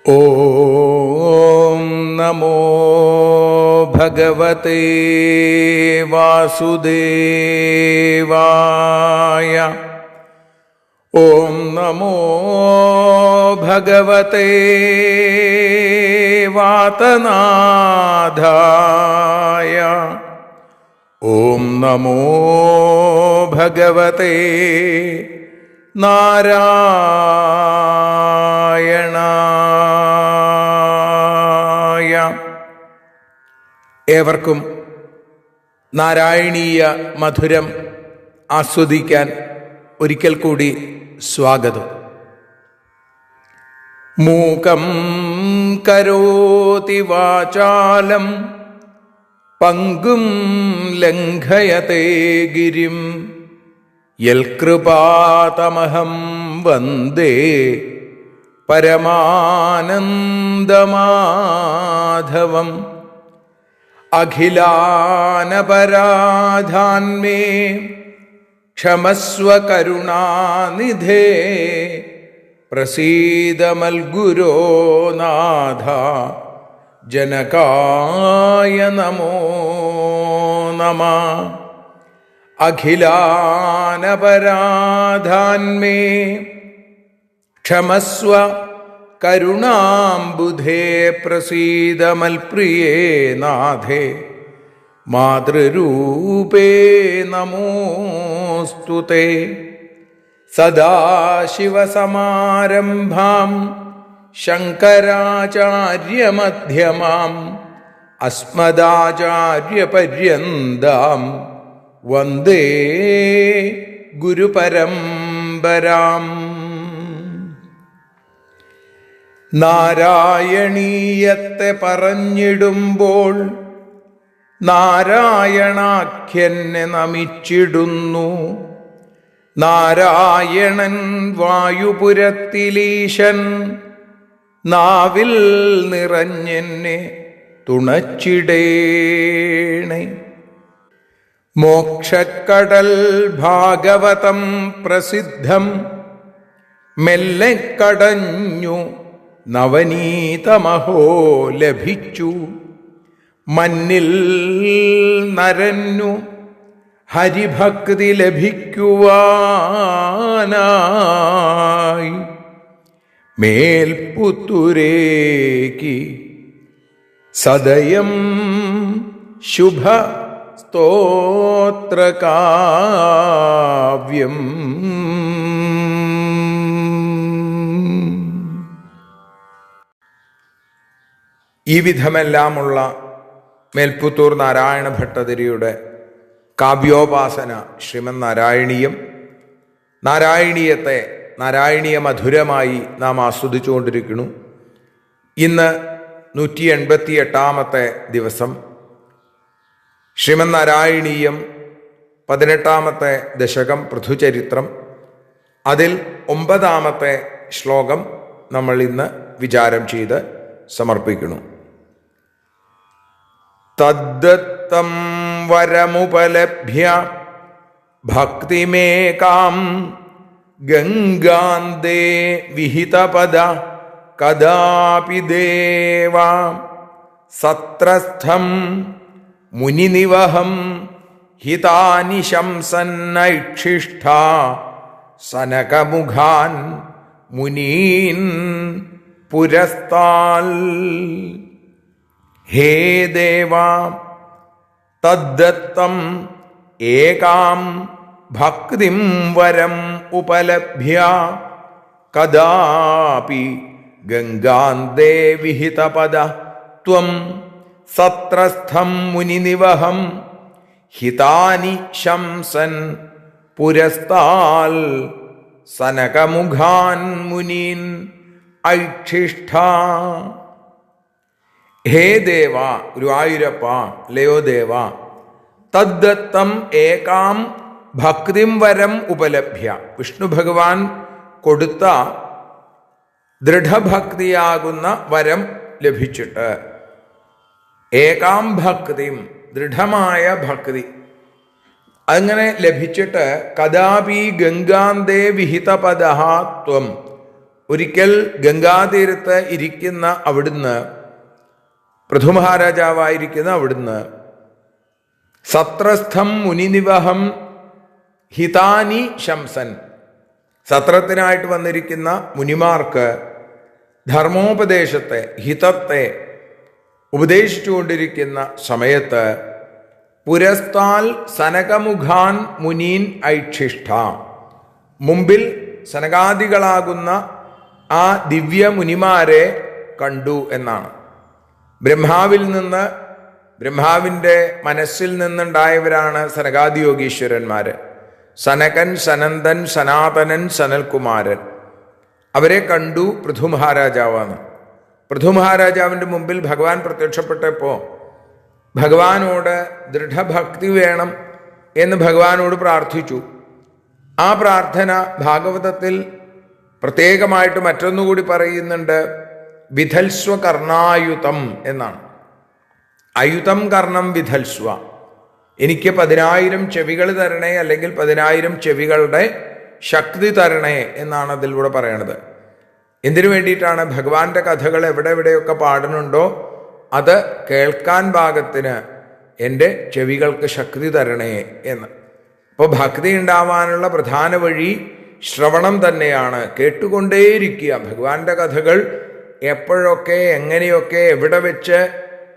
ഓം നമോ ഭഗവതേ വാസുദേവായ. ഓം നമോ ഭഗവതേ വാതനാഥായ. ഓം നമോ ഭഗവതേ നാരായണായ. ഏവർക്കും നാരായണീയ മധുരം ആസ്വദിക്കാൻ ഒരിക്കൽ കൂടി സ്വാഗതം. മൂകം കരോതി വാചാലം പങ്കും ലംഘയതേ ഗിരിം യൽകൃപാതമഹം വന്ദേ പരമാനന്ദമാധവം. അഖിലാനപരാധാന്മേ ക്ഷമസ്വ കരുണാനിധേ പ്രസീദ മൽഗുരോ നാഥ ജനകായ നമോ നമഃ. അഖിലാനപരാധാന്മേ ക്ഷമസ്വ കരുണാംബുധേ പ്രസീദ മൽപ്രിയേ നാഥേ മാതൃരൂപേ നമോസ്തുതേ. സദാശിവസമാരംഭാം ശങ്കരാചാര്യമധ്യമാം അസ്മദാചാര്യപര്യന്താം വന്ദേ ഗുരുപരമ്പരാം. നാരായണീയത്തെ പറഞ്ഞിടുമ്പോൾ നാരായണാഖ്യനെ നമിച്ചിടുന്നു. നാരായണൻ വായുപുരത്തിലീശൻ നാവിൽ നിറഞ്ഞെന്നെ തുണച്ചിടേണേ. മോക്ഷക്കടൽ ഭാഗവതം പ്രസിദ്ധം മെല്ലെ കടഞ്ഞു നവനീതമഹോ ലഭിച്ചു. മന്നിൽ നരന്നു ഹരിഭക്തി ലഭിക്കുവാനായി മേൽപുത്തൂരേക്ക് സദയം ശുഭ സ്തോത്രകാവ്യം. ഈ വിധമെല്ലാമുള്ള മേൽപുത്തൂർ നാരായണ ഭട്ടതിരിയുടെ കാവ്യോപാസന ശ്രീമൻ നാരായണീയം. നാരായണീയത്തെ നാരായണീയ മധുരമായി നാം ആസ്വദിച്ചുകൊണ്ടിരിക്കുന്നു. ഇന്ന് 188 ദിവസം. ശ്രീമൻ നാരായണീയം 18 ദശകം പൃഥുചരിത്രം. അതിൽ 9 ശ്ലോകം നമ്മൾ ഇന്ന് വിചാരം ചെയ്ത് സമർപ്പിക്കുന്നു. തദ്ദത്തം വരമുപലഭ്യ ഭക്തിമേകാം ഗംഗാന്തേ വിഹിതപദ കദാപി ദേവാ സത്രസ്ഥം മുനിനിവഹം ഹിതാനി ശംസന്നൈക്ഷിഷ്ഠ സനകമുഖാൻ മുനീൻ പുരസ്താൽ. ഹേ ദേവാ തദ്ദത്തം ഏകാം ഭക്തിം വരം ഉപലഭ്യ കദാപി ഗംഗാന്തേ വിഹിതപദ ത്വം സത്രസ്ഥം മുനിനിവഹം ഹിതാനി ശംസൻ പുരസ്താൽ സനകമുഖാൻ മുനീൻ ഐക്ഷിഷ്ഠ. ഹേ ദേവ, ഗുരുവായൂരപ്പ, ലയോ ദേവ, തദ്ദത്തം ഏകാം ഭക്തിം വരം ഉപലഭ്യ. വിഷ്ണു ഭഗവാൻ കൊടുത്ത ദൃഢഭക്തിയാകുന്ന വരം ലഭിച്ചിട്ട്, ഏകാം ഭക്തിം ദൃഢമായ ഭക്തി അങ്ങനെ ലഭിച്ചിട്ട്, കദാപി ഗംഗാന്തേ വിഹിതപദഃ ത്വം ഒരിക്കൽ ഗംഗാതീരത്ത് ഇരിക്കുന്ന അവിടുന്ന്, പൃഥു മഹാരാജാവായിരിക്കുന്ന അവിടുന്ന്, സത്രസ്ഥം മുനിനിവഹം ഹിതാനി ശംസൻ, സത്രത്തിനായിട്ട് വന്നിരിക്കുന്ന മുനിമാർക്ക് ധർമ്മോപദേശത്തെ, ഹിതത്തെ ഉപദേശിച്ചുകൊണ്ടിരിക്കുന്ന സമയത്ത് പുരസ്താൽ സനകമുഖാൻ മുനീൻ ഐക്ഷിഷ്ഠ, മുമ്പിൽ സനകാദികളാകുന്ന ആ ദിവ്യ മുനിമാരെ കണ്ടു എന്നാണ്. ബ്രഹ്മാവിൽ നിന്ന്, ബ്രഹ്മാവിൻ്റെ മനസ്സിൽ നിന്നുണ്ടായവരാണ് സനകാദിയോഗീശ്വരന്മാർ. സനകൻ, സനന്ദൻ, സനാതനൻ, സനൽകുമാരൻ. അവരെ കണ്ടു പൃഥു മഹാരാജാവാണ്. പൃഥു മഹാരാജാവിൻ്റെ മുമ്പിൽ ഭഗവാൻ പ്രത്യക്ഷപ്പെട്ടപ്പോൾ ഭഗവാനോട് ദൃഢഭക്തി വേണം എന്ന് ഭഗവാനോട് പ്രാർത്ഥിച്ചു. ആ പ്രാർത്ഥന ഭാഗവതത്തിൽ പ്രത്യേകമായിട്ട് മറ്റൊന്നുകൂടി പറയുന്നുണ്ട്. വിധൽസ്വ കർണായുതം എന്നാണ്. അയുതം കർണം വിധൽസ്വ, എനിക്ക് 10,000 ചെവികൾ തരണേ, അല്ലെങ്കിൽ 10,000 ചെവികളുടെ ശക്തി തരണേ എന്നാണ് അതിലൂടെ പറയണത്. എന്തിനു വേണ്ടിയിട്ടാണ്? ഭഗവാന്റെ കഥകൾ എവിടെയൊക്കെ പാടുന്നുണ്ടോ അത് കേൾക്കാൻ പാകത്തിന് എൻ്റെ ചെവികൾക്ക് ശക്തി തരണേ എന്ന്. അപ്പോൾ ഭക്തി ഉണ്ടാവാനുള്ള പ്രധാന വഴി ശ്രവണം തന്നെയാണ്. കേട്ടുകൊണ്ടേയിരിക്കുക. ഭഗവാന്റെ കഥകൾ എപ്പോഴൊക്കെ, എങ്ങനെയൊക്കെ, എവിടെ വെച്ച്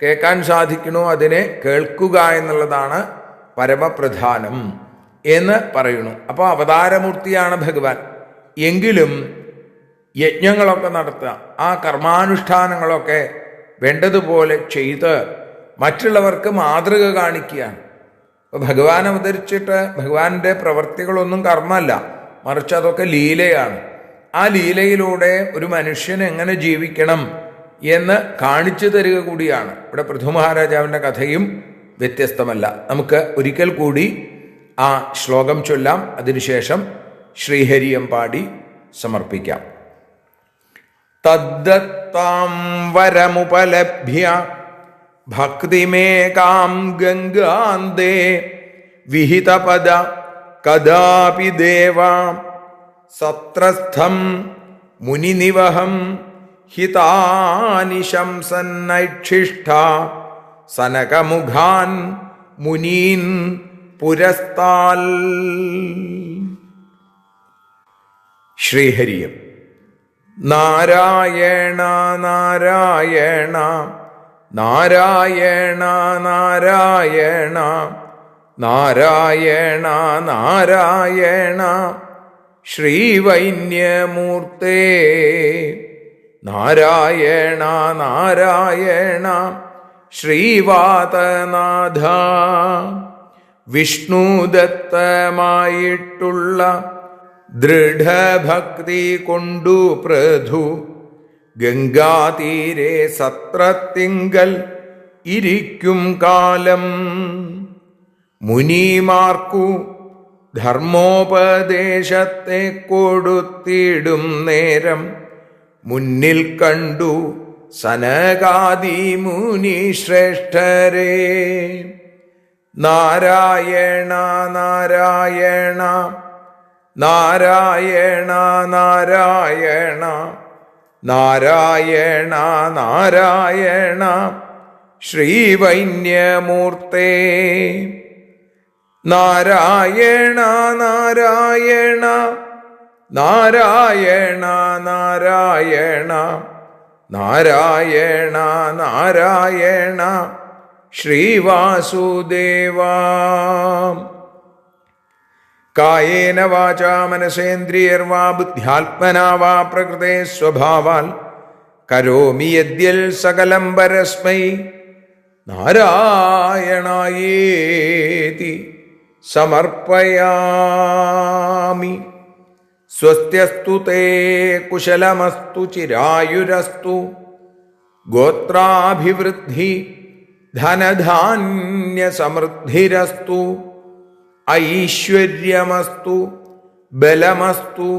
കേൾക്കാൻ സാധിക്കണോ അതിനെ കേൾക്കുക എന്നുള്ളതാണ് പരമപ്രധാനം എന്ന് പറയുന്നു. അപ്പോൾ അവതാരമൂർത്തിയാണ് ഭഗവാൻ. എങ്കിലും യജ്ഞങ്ങളൊക്കെ നടത്തുക, ആ കർമാനുഷ്ഠാനങ്ങളൊക്കെ വേണ്ടതുപോലെ ചെയ്ത് മറ്റുള്ളവർക്ക് മാതൃക കാണിക്കുകയാണ്. അപ്പോൾ ഭഗവാൻ അവതരിച്ചിട്ട് ഭഗവാന്റെ പ്രവർത്തികളൊന്നും കർമ്മമല്ല, മറിച്ച് അതൊക്കെ ലീലയാണ്. ആ ലീലയിലൂടെ ഒരു മനുഷ്യൻ എങ്ങനെ ജീവിക്കണം എന്ന് കാണിച്ചു തരിക കൂടിയാണ്. ഇവിടെ പൃഥു മഹാരാജാവിൻ്റെ കഥയും വ്യത്യസ്തമല്ല. നമുക്ക് ഒരിക്കൽ കൂടി ആ ശ്ലോകം ചൊല്ലാം, അതിനുശേഷം ശ്രീഹരിയം പാടി സമർപ്പിക്കാം. തദ്ദത്താം വരമുപലഭ്യ ഭക്തിമേകാം ഗംഗാന്തേ വിഹിതപദ കദാപി ദേവാ സത്രസ്ഥം മുനിനിവഹം ഹിതാനി ശംസന്നൈക്ഷിഷ്ഠ സനകമുഖാൻ മുനീൻ പുരസ്താൽ. ശ്രീഹരിയം. നാരായണ നാരായണ നാരായണ നാരായണ നാരായണ നാരായണ ശ്രീവൈന്യമൂർത്തേ. നാരായണ നാരായണ ശ്രീവാതനാഥ. വിഷ്ണുദത്തമായിട്ടുള്ള ദൃഢഭക്തി കൊണ്ടു പൃഥു ഗംഗാതീരെ സത്രത്തിങ്കൽ ഇരിക്കും കാലം മുനിമാർക്കു ധർമ്മോപദേശത്തെ കൊടുത്തിടും നേരം മുന്നിൽ കണ്ടു സനകാദി മുനി ശ്രേഷ്ഠരേ. നാരായണ നാരായണ നാരായണ നാരായണ നാരായണ നാരായണ ശ്രീവൈന്യമൂർത്തേ. നാരായണ നാരായണ നാരായണ നാരായണ നാരായണ നാരായണ ശ്രീവാസുദേവാ. കായേന വാചാ മനസേന്ദ്രിയർവാ ബുദ്ധ്യാത്മനാ വാ പ്രകൃതേ സ്വഭാവാൽ കരോമി യദ്യൽ സകലം പരസ്മൈ നാരായണായേതി സമർപ്പയാമി. സ്വസ്ത്യസ്തു തേ കുശലമസ്തു ചിരായുരസ്തു ഗോത്രാഭിവൃദ്ധി ധനധാന്യ സമൃദ്ധിരസ്തു ഐശ്വര്യമസ്തു ബലമസ്തു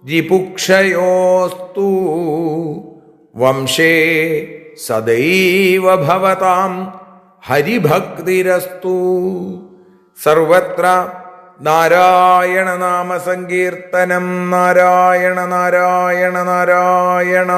ജിപുക്ഷയോസ്തു വംശേ സദൈവ ഭവതാം ഹരിഭക്തിരസ്തു. സർവത്ര നാരായണ നാമസങ്കീർത്തനം നാരായണ നാരായണ നാരായണ.